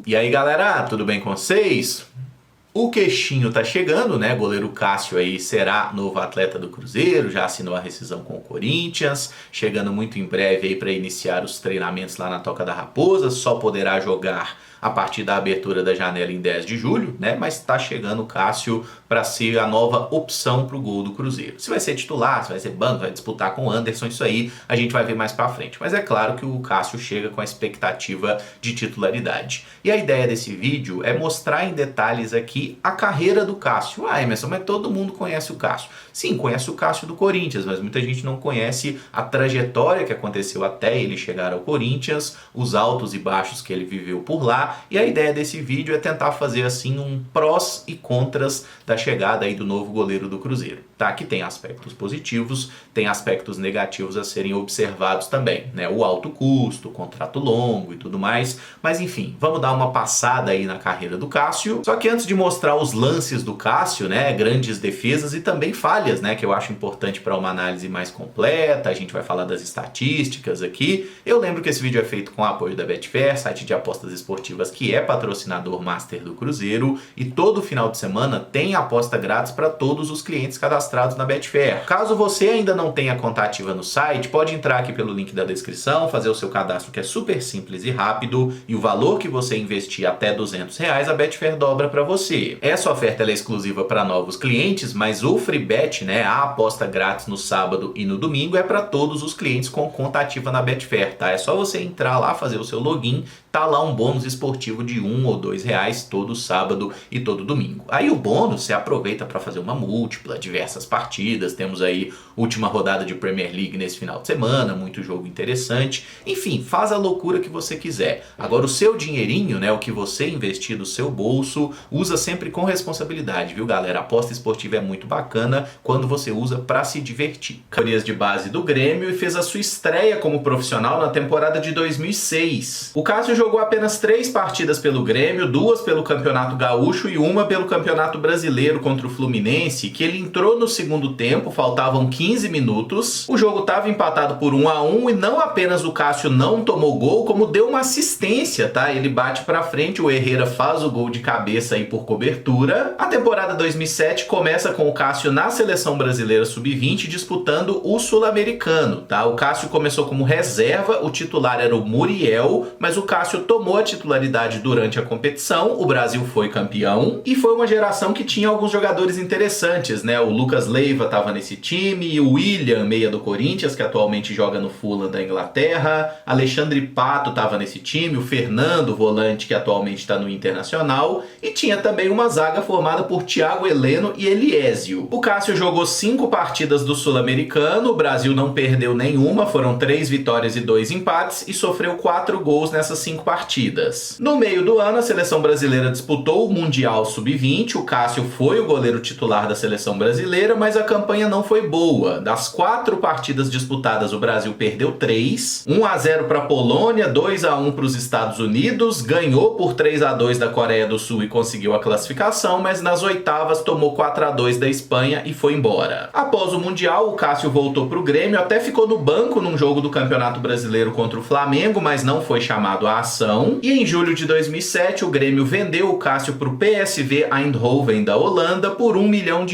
E aí galera, tudo bem com vocês? O Queixinho tá chegando, né? Goleiro Cássio aí será novo atleta do Cruzeiro, já assinou a rescisão com o Corinthians, chegando muito em breve aí para iniciar os treinamentos lá na Toca da Raposa, só poderá jogar a partir da abertura da janela em 10 de julho, né? Mas tá chegando o Cássio para ser a nova opção pro gol do Cruzeiro. Se vai ser titular, se vai ser banco, vai disputar com o Anderson, isso aí a gente vai ver mais pra frente. Mas é claro que o Cássio chega com a expectativa de titularidade. E a ideia desse vídeo é mostrar em detalhes aqui a carreira do Cássio. Ah, Emerson, mas todo mundo conhece o Cássio. Sim, conhece o Cássio do Corinthians, mas muita gente não conhece a trajetória que aconteceu até ele chegar ao Corinthians, os altos e baixos que ele viveu por lá. E a ideia desse vídeo é tentar fazer assim um prós e contras da chegada aí do novo goleiro do Cruzeiro, tá? Que tem aspectos positivos, tem aspectos negativos a serem observados também, né? O alto custo, o contrato longo e tudo mais, mas enfim, vamos dar uma passada aí na carreira do Cássio. Só que antes de mostrar os lances do Cássio, né, grandes defesas e também falhas, né, que eu acho importante para uma análise mais completa, a gente vai falar das estatísticas aqui. Eu lembro que esse vídeo é feito com o apoio da Betfair, site de apostas esportivas que é patrocinador master do Cruzeiro, e todo final de semana tem aposta grátis para todos os clientes cadastrados na Betfair. Caso você ainda não tenha conta ativa no site, pode entrar aqui pelo link da descrição, fazer o seu cadastro, que é super simples e rápido, e o valor que você investir até R$200, a Betfair dobra para você. Essa oferta é exclusiva para novos clientes, mas o Free Bet, né, a aposta grátis no sábado e no domingo, é para todos os clientes com conta ativa na Betfair, tá? É só você entrar lá, fazer o seu login, tá lá um bônus esportivo de R$1 ou R$2 todo sábado e todo domingo. Aí o bônus você aproveita para fazer uma múltipla, diversas partidas, temos aí última rodada de Premier League nesse final de semana, muito jogo interessante. Enfim, faz a loucura que você quiser. Agora o seu dinheirinho, né, o que você investir do seu bolso, usa sempre com responsabilidade, viu galera? A aposta esportiva é muito bacana quando você usa para se divertir. Categorias de base do Grêmio e fez a sua estreia como profissional na temporada de 2006. O Cássio jogou apenas 3 partidas pelo Grêmio, 2 pelo Campeonato Gaúcho e 1 pelo Campeonato Brasileiro contra o Fluminense, que ele entrou no segundo tempo, faltavam 15 minutos. O jogo estava empatado por 1-1 e não apenas o Cássio não tomou gol, como deu uma assistência, tá? Ele bate pra frente, o Herrera faz o gol de cabeça aí por cobertura. A temporada 2007 começa com o Cássio na Seleção Brasileira Sub-20 disputando o Sul-Americano, tá? O Cássio começou como reserva, o titular era o Muriel, mas o Cássio tomou a titularidade durante a competição, o Brasil foi campeão e foi uma geração que tinha alguns jogadores interessantes, né? O Lucas Leiva estava nesse time, o William, meia do Corinthians, que atualmente joga no Fulham da Inglaterra, Alexandre Pato estava nesse time, o Fernando, volante, que atualmente está no Internacional, e tinha também uma zaga formada por Thiago Heleno e Eliésio. O Cássio jogou 5 partidas do Sul-Americano, o Brasil não perdeu nenhuma, foram 3 vitórias e 2 empates, e sofreu 4 gols nessas 5 partidas. No meio do ano, a seleção brasileira disputou o Mundial Sub-20, o Cássio foi o goleiro titular da seleção brasileira, mas a campanha não foi boa. Das 4 partidas disputadas, o Brasil perdeu 3, 1-0 para a Polônia, 2-1 para os Estados Unidos, ganhou por 3-2 da Coreia do Sul e conseguiu a classificação, mas nas oitavas tomou 4-2 da Espanha e foi embora. Após o Mundial, o Cássio voltou para o Grêmio, até ficou no banco num jogo do Campeonato Brasileiro contra o Flamengo, mas não foi chamado à ação. E em julho de 2007, o Grêmio vendeu o Cássio para o PSV Eindhoven da Holanda por €1 milhão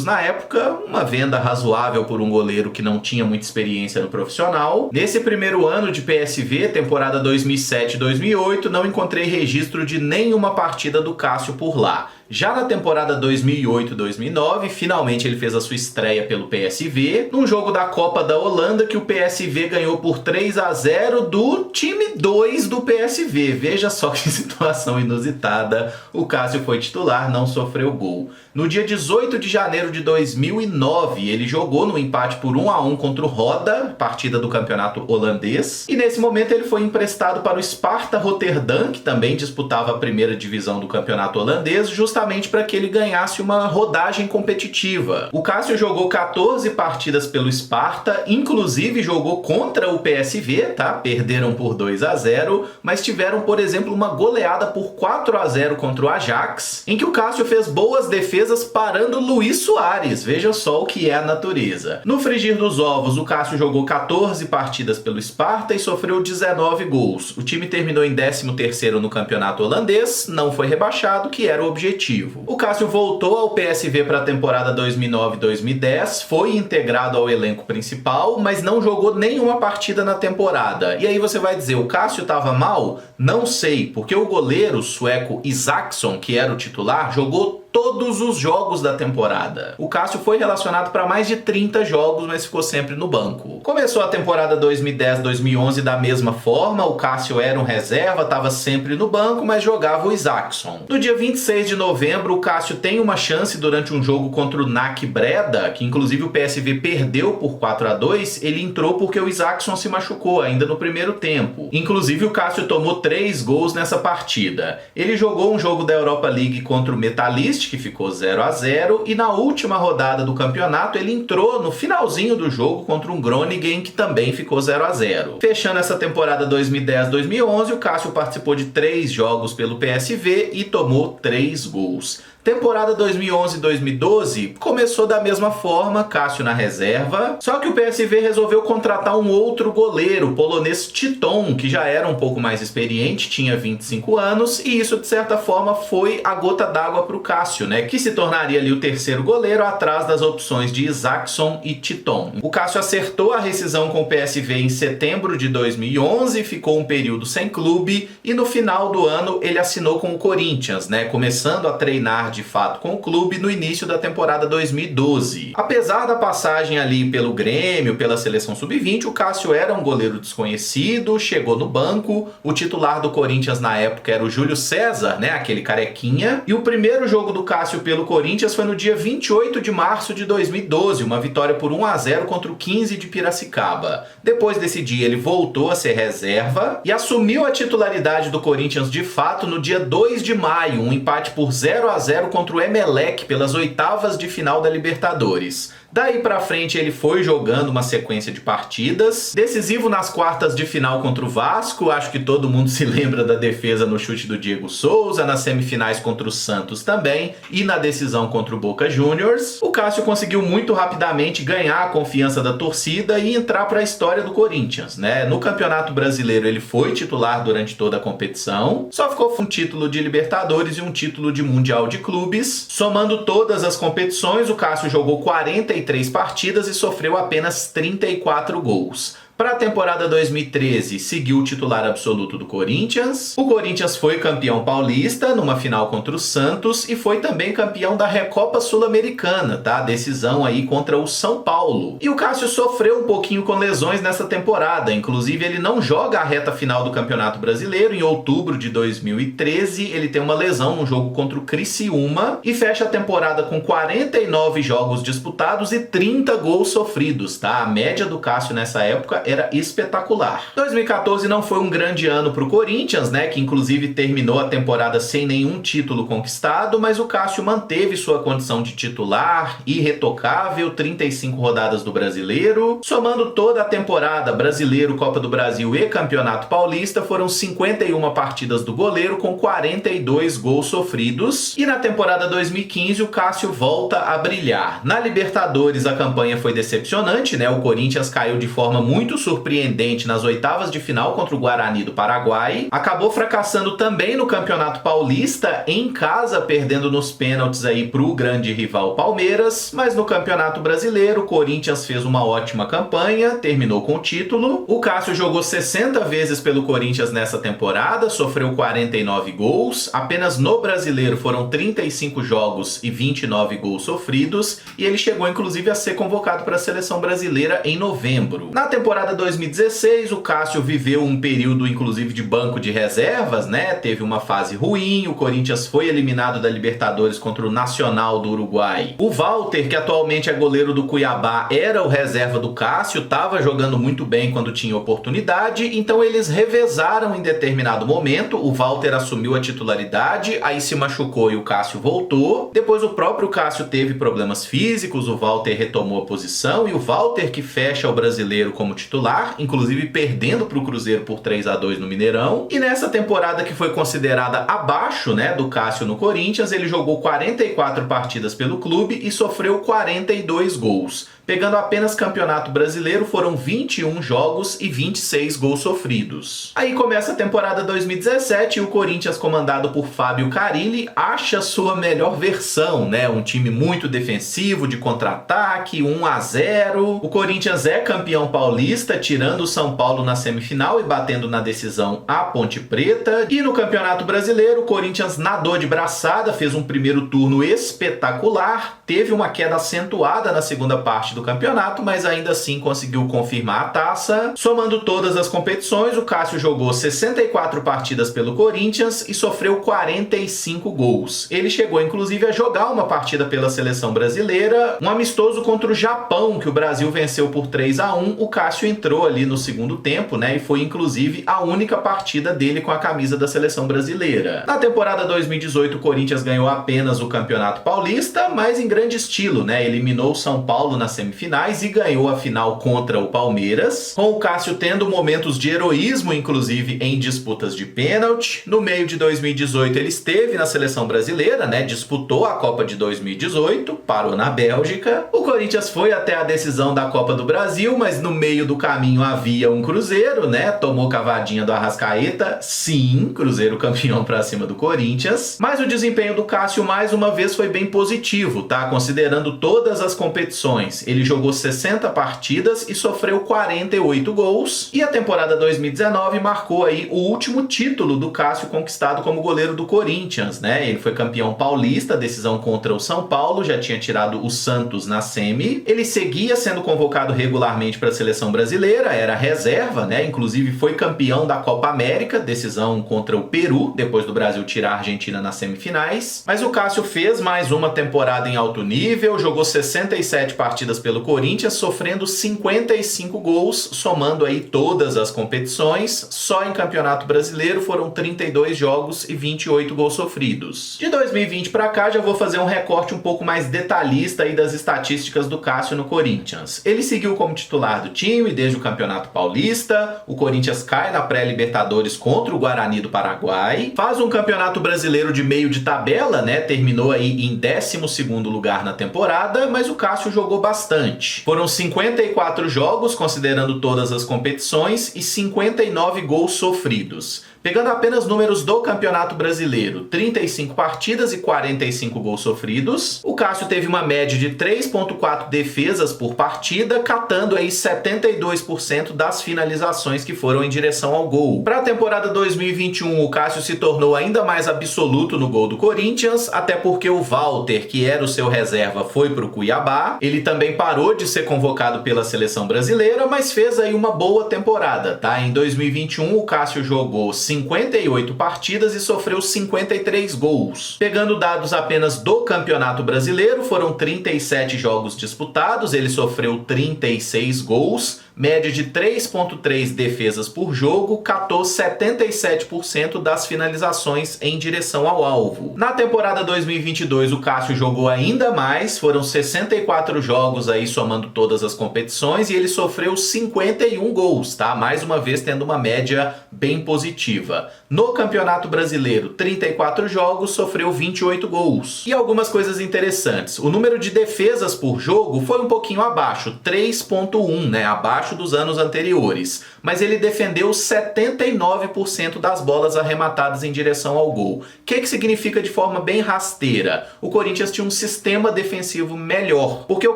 na época, uma venda razoável por um goleiro que não tinha muita experiência no profissional. Nesse primeiro ano de PSV, temporada 2007-2008, não encontrei registro de nenhuma partida do Cássio por lá. Já na temporada 2008-2009, finalmente ele fez a sua estreia pelo PSV, num jogo da Copa da Holanda que o PSV ganhou por 3-0 do time 2 do PSV. Veja só que situação inusitada, o Cássio foi titular, não sofreu gol. No dia 18 de janeiro de 2009, ele jogou no empate por 1-1 contra o Roda, partida do campeonato holandês, e nesse momento ele foi emprestado para o Sparta Rotterdam, que também disputava a primeira divisão do campeonato holandês, justamente justamente para que ele ganhasse uma rodagem competitiva. O Cássio jogou 14 partidas pelo Sparta, inclusive jogou contra o PSV, tá? Perderam por 2-0, mas tiveram, por exemplo, uma goleada por 4-0 contra o Ajax, em que o Cássio fez boas defesas parando Luis Soares. Veja só o que é a natureza. No frigir dos ovos, o Cássio jogou 14 partidas pelo Sparta e sofreu 19 gols. O time terminou em 13º no campeonato holandês, não foi rebaixado, que era o objetivo. O Cássio voltou ao PSV para a temporada 2009-2010, foi integrado ao elenco principal, mas não jogou nenhuma partida na temporada. E aí você vai dizer, o Cássio estava mal? Não sei, porque o goleiro sueco Isaksson, que era o titular, jogou todos os jogos da temporada. O Cássio foi relacionado para mais de 30 jogos, mas ficou sempre no banco. Começou a temporada 2010-2011 da mesma forma, o Cássio era um reserva, estava sempre no banco, mas jogava o Isaksson. No dia 26 de novembro, o Cássio tem uma chance durante um jogo contra o NAC Breda, que inclusive o PSV perdeu por 4-2, ele entrou porque o Isaksson se machucou ainda no primeiro tempo. Inclusive o Cássio tomou 3 gols nessa partida. Ele jogou um jogo da Europa League contra o Metalist, que ficou 0-0, e na última rodada do campeonato ele entrou no finalzinho do jogo contra um Groningen, que também ficou 0-0. Fechando essa temporada 2010-2011, o Cássio participou de 3 jogos pelo PSV e tomou 3 gols. Temporada 2011-2012 começou da mesma forma, Cássio na reserva, só que o PSV resolveu contratar um outro goleiro, o polonês Titon, que já era um pouco mais experiente, tinha 25 anos, e isso de certa forma foi a gota d'água para o Cássio, né, que se tornaria ali o terceiro goleiro atrás das opções de Isaksson e Titon. O Cássio acertou a rescisão com o PSV em setembro de 2011, ficou um período sem clube e no final do ano ele assinou com o Corinthians, né, começando a treinar de fato com o clube no início da temporada 2012. Apesar da passagem ali pelo Grêmio, pela seleção sub-20, o Cássio era um goleiro desconhecido, chegou no banco, o titular do Corinthians na época era o Júlio César, né, aquele carequinha, e o primeiro jogo do Cássio pelo Corinthians foi no dia 28 de março de 2012, uma vitória por 1-0 contra o 15 de Piracicaba. Depois desse dia ele voltou a ser reserva e assumiu a titularidade do Corinthians de fato no dia 2 de maio, um empate por 0-0 contra o Emelec pelas oitavas de final da Libertadores. Daí pra frente ele foi jogando uma sequência de partidas, decisivo nas quartas de final contra o Vasco, acho que todo mundo se lembra da defesa no chute do Diego Souza, nas semifinais contra o Santos também, e na decisão contra o Boca Juniors. O Cássio conseguiu muito rapidamente ganhar a confiança da torcida e entrar para a história do Corinthians, né? No Campeonato Brasileiro ele foi titular durante toda a competição, só ficou com um título de Libertadores e um título de Mundial de Clubes. Somando todas as competições, o Cássio jogou 43 partidas e sofreu apenas 34 gols. Para a temporada 2013, seguiu o titular absoluto do Corinthians. O Corinthians foi campeão paulista numa final contra o Santos e foi também campeão da Recopa Sul-Americana, tá? Decisão aí contra o São Paulo. E o Cássio sofreu um pouquinho com lesões nessa temporada. Inclusive, ele não joga a reta final do Campeonato Brasileiro. Em outubro de 2013, ele tem uma lesão no jogo contra o Criciúma e fecha a temporada com 49 jogos disputados e 30 gols sofridos, tá? A média do Cássio nessa época era espetacular. 2014 não foi um grande ano para o Corinthians, né, que inclusive terminou a temporada sem nenhum título conquistado, mas o Cássio manteve sua condição de titular, irretocável, 35 rodadas do Brasileiro. Somando toda a temporada, Brasileiro, Copa do Brasil e Campeonato Paulista, foram 51 partidas do goleiro com 42 gols sofridos. E na temporada 2015 o Cássio volta a brilhar. Na Libertadores a campanha foi decepcionante, né, o Corinthians caiu de forma muito surpreendente nas oitavas de final contra o Guarani do Paraguai. Acabou fracassando também no Campeonato Paulista, em casa, perdendo nos pênaltis aí pro grande rival Palmeiras. Mas no Campeonato Brasileiro, o Corinthians fez uma ótima campanha, terminou com o título. O Cássio jogou 60 vezes pelo Corinthians nessa temporada, sofreu 49 gols. Apenas no Brasileiro foram 35 jogos e 29 gols sofridos. E ele chegou inclusive a ser convocado para a seleção brasileira em novembro. Na temporada temporada 2016, o Cássio viveu um período, inclusive, de banco de reservas, né? Teve uma fase ruim, o Corinthians foi eliminado da Libertadores contra o Nacional do Uruguai. O Walter, que atualmente é goleiro do Cuiabá, era o reserva do Cássio, estava jogando muito bem quando tinha oportunidade, então eles revezaram em determinado momento. O Walter assumiu a titularidade, aí se machucou e o Cássio voltou. Depois o próprio Cássio teve problemas físicos, o Walter retomou a posição e o Walter que fecha o Brasileiro como titular, inclusive perdendo para o Cruzeiro por 3-2 no Mineirão. E nessa temporada que foi considerada abaixo, né, do Cássio no Corinthians, ele jogou 44 partidas pelo clube e sofreu 42 gols. Pegando apenas Campeonato Brasileiro, foram 21 jogos e 26 gols sofridos. Aí começa a temporada 2017 e o Corinthians, comandado por Fábio Carille, acha sua melhor versão, né? Um time muito defensivo, de contra-ataque, 1-0. O Corinthians é campeão paulista, tirando o São Paulo na semifinal e batendo na decisão a Ponte Preta. E no Campeonato Brasileiro, o Corinthians nadou de braçada, fez um primeiro turno espetacular, teve uma queda acentuada na segunda parte do campeonato, mas ainda assim conseguiu confirmar a taça. Somando todas as competições, o Cássio jogou 64 partidas pelo Corinthians e sofreu 45 gols. Ele chegou inclusive a jogar uma partida pela seleção brasileira, um amistoso contra o Japão, que o Brasil venceu por 3-1. O Cássio entrou ali no segundo tempo, né, e foi inclusive a única partida dele com a camisa da seleção brasileira. Na temporada 2018, o Corinthians ganhou apenas o Campeonato Paulista, mas em grande estilo, né, eliminou o São Paulo na semifinais e ganhou a final contra o Palmeiras, com o Cássio tendo momentos de heroísmo, inclusive em disputas de pênalti. No meio de 2018 ele esteve na seleção brasileira, né, disputou a Copa de 2018, parou na Bélgica. O Corinthians foi até a decisão da Copa do Brasil, mas no meio do caminho havia um Cruzeiro, né, tomou cavadinha do Arrascaeta, sim, Cruzeiro campeão pra cima do Corinthians, mas o desempenho do Cássio mais uma vez foi bem positivo, tá, considerando todas as competições. Ele jogou 60 partidas e sofreu 48 gols. E a temporada 2019 marcou aí o último título do Cássio conquistado como goleiro do Corinthians, né? Ele foi campeão paulista, decisão contra o São Paulo, já tinha tirado o Santos na semi. Ele seguia sendo convocado regularmente para a seleção brasileira, era reserva, né? Inclusive foi campeão da Copa América, decisão contra o Peru, depois do Brasil tirar a Argentina nas semifinais. Mas o Cássio fez mais uma temporada em alto nível, jogou 67 partidas pelo Corinthians, sofrendo 55 gols, somando aí todas as competições. Só em Campeonato Brasileiro foram 32 jogos e 28 gols sofridos. De 2020 para cá já vou fazer um recorte um pouco mais detalhista aí das estatísticas do Cássio no Corinthians. Ele seguiu como titular do time desde o Campeonato Paulista, o Corinthians cai na pré-Libertadores contra o Guarani do Paraguai, faz um Campeonato Brasileiro de meio de tabela, né? Terminou aí em 12º lugar na temporada, mas o Cássio jogou bastante. Foram 54 jogos, considerando todas as competições, e 59 gols sofridos. Pegando apenas números do Campeonato Brasileiro, 35 partidas e 45 gols sofridos. O Cássio teve uma média de 3,4 defesas por partida, catando aí 72% das finalizações que foram em direção ao gol. Para a temporada 2021, o Cássio se tornou ainda mais absoluto no gol do Corinthians, até porque o Walter, que era o seu reserva, foi para o Cuiabá. Ele também parou de ser convocado pela seleção brasileira, mas fez aí uma boa temporada, tá? Em 2021, o Cássio jogou 58 partidas e sofreu 53 gols. Pegando dados apenas do Campeonato Brasileiro, foram 37 jogos disputados, ele sofreu 36 gols, média de 3,3 defesas por jogo, catou 77% das finalizações em direção ao alvo. Na temporada 2022, o Cássio jogou ainda mais, foram 64 jogos aí somando todas as competições e ele sofreu 51 gols, tá? Mais uma vez tendo uma média bem positiva. No Campeonato Brasileiro, 34 jogos, sofreu 28 gols. E algumas coisas interessantes. O número de defesas por jogo foi um pouquinho abaixo, 3,1, né? Abaixo dos anos anteriores. Mas ele defendeu 79% das bolas arrematadas em direção ao gol. O que significa de forma bem rasteira? O Corinthians tinha um sistema defensivo melhor, porque o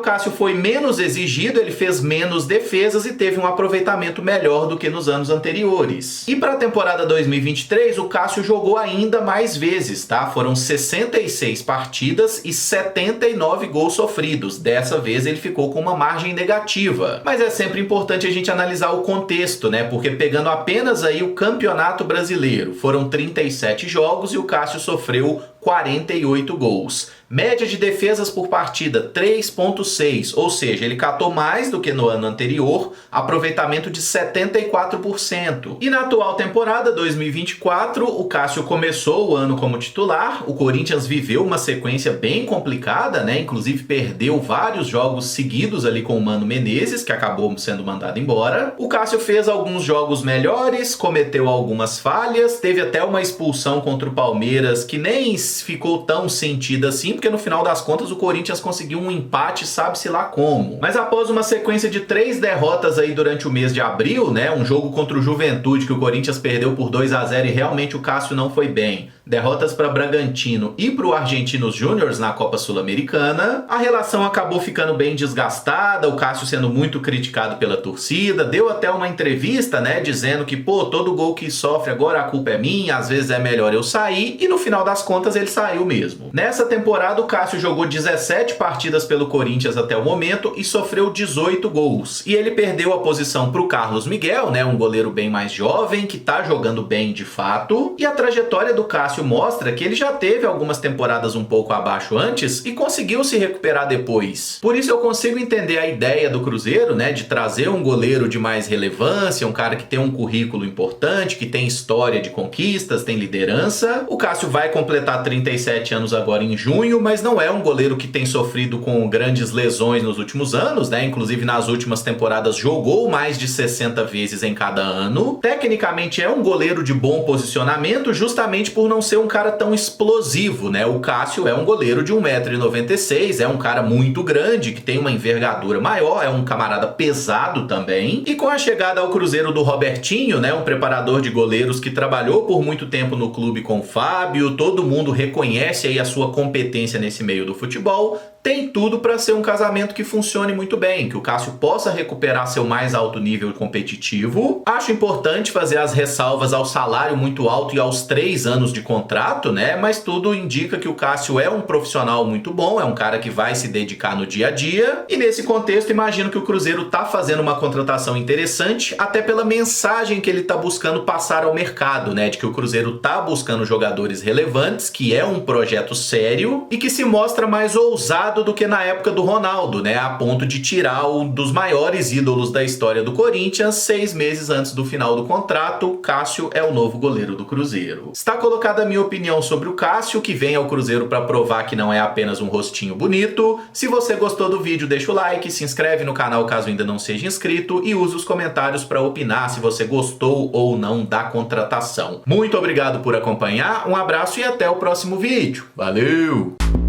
Cássio foi menos exigido, ele fez menos defesas e teve um aproveitamento melhor do que nos anos anteriores. E para a temporada 2023, o Cássio jogou ainda mais vezes, tá? Foram 66 partidas e 79 gols sofridos. Dessa vez ele ficou com uma margem negativa. Mas é sempre importante a gente analisar o contexto, né? Porque pegando apenas aí o Campeonato Brasileiro, foram 37 jogos e o Cássio sofreu 48 gols. Média de defesas por partida, 3,6, ou seja, ele catou mais do que no ano anterior, aproveitamento de 74%. E na atual temporada 2024, o Cássio começou o ano como titular, o Corinthians viveu uma sequência bem complicada, né? Inclusive perdeu vários jogos seguidos ali com o Mano Menezes, que acabou sendo mandado embora. O Cássio fez alguns jogos melhores, cometeu algumas falhas, teve até uma expulsão contra o Palmeiras que nem ficou tão sentida assim, porque no final das contas o Corinthians conseguiu um empate, sabe-se lá como. Mas após uma sequência de 3 derrotas aí durante o mês de abril, né, um jogo contra o Juventude que o Corinthians perdeu por 2-0 e realmente o Cássio não foi bem, derrotas para Bragantino e para o Argentinos Júnior na Copa Sul-Americana, a relação acabou ficando bem desgastada, o Cássio sendo muito criticado pela torcida, deu até uma entrevista, né, dizendo que, pô, todo gol que sofre agora a culpa é minha, às vezes é melhor eu sair, e no final das contas ele saiu mesmo. Nessa temporada o Cássio jogou 17 partidas pelo Corinthians até o momento e sofreu 18 gols. E ele perdeu a posição para o Carlos Miguel, né, um goleiro bem mais jovem, que tá jogando bem de fato, e a trajetória do Cássio mostra que ele já teve algumas temporadas um pouco abaixo antes e conseguiu se recuperar depois. Por isso eu consigo entender a ideia do Cruzeiro, né, de trazer um goleiro de mais relevância, um cara que tem um currículo importante, que tem história de conquistas, tem liderança. O Cássio vai completar 37 anos agora em junho, mas não é um goleiro que tem sofrido com grandes lesões nos últimos anos, né? Inclusive nas últimas temporadas jogou mais de 60 vezes em cada ano. Tecnicamente é um goleiro de bom posicionamento, justamente por não ser um cara tão explosivo, né? O Cássio é um goleiro de 1,96 m, é um cara muito grande, que tem uma envergadura maior, é um camarada pesado também. E com a chegada ao Cruzeiro do Robertinho, né, um preparador de goleiros que trabalhou por muito tempo no clube com o Fábio, todo mundo reconhece aí a sua competência nesse meio do futebol, tem tudo para ser um casamento que funcione muito bem, que o Cássio possa recuperar seu mais alto nível competitivo. Acho importante fazer as ressalvas ao salário muito alto e aos 3 anos de contrato, né? Mas tudo indica que o Cássio é um profissional muito bom, é um cara que vai se dedicar no dia a dia. E nesse contexto, imagino que o Cruzeiro tá fazendo uma contratação interessante, até pela mensagem que ele tá buscando passar ao mercado, né? De que o Cruzeiro tá buscando jogadores relevantes, que é um projeto sério e que se mostra mais ousado do que na época do Ronaldo, né? A ponto de tirar um dos maiores ídolos da história do Corinthians 6 meses antes do final do contrato. Cássio é o novo goleiro do Cruzeiro. Está colocada a minha opinião sobre o Cássio, que vem ao Cruzeiro para provar que não é apenas um rostinho bonito. Se você gostou do vídeo, deixa o like, se inscreve no canal caso ainda não seja inscrito e use os comentários para opinar se você gostou ou não da contratação. Muito obrigado por acompanhar, um abraço e até o próximo vídeo. Valeu!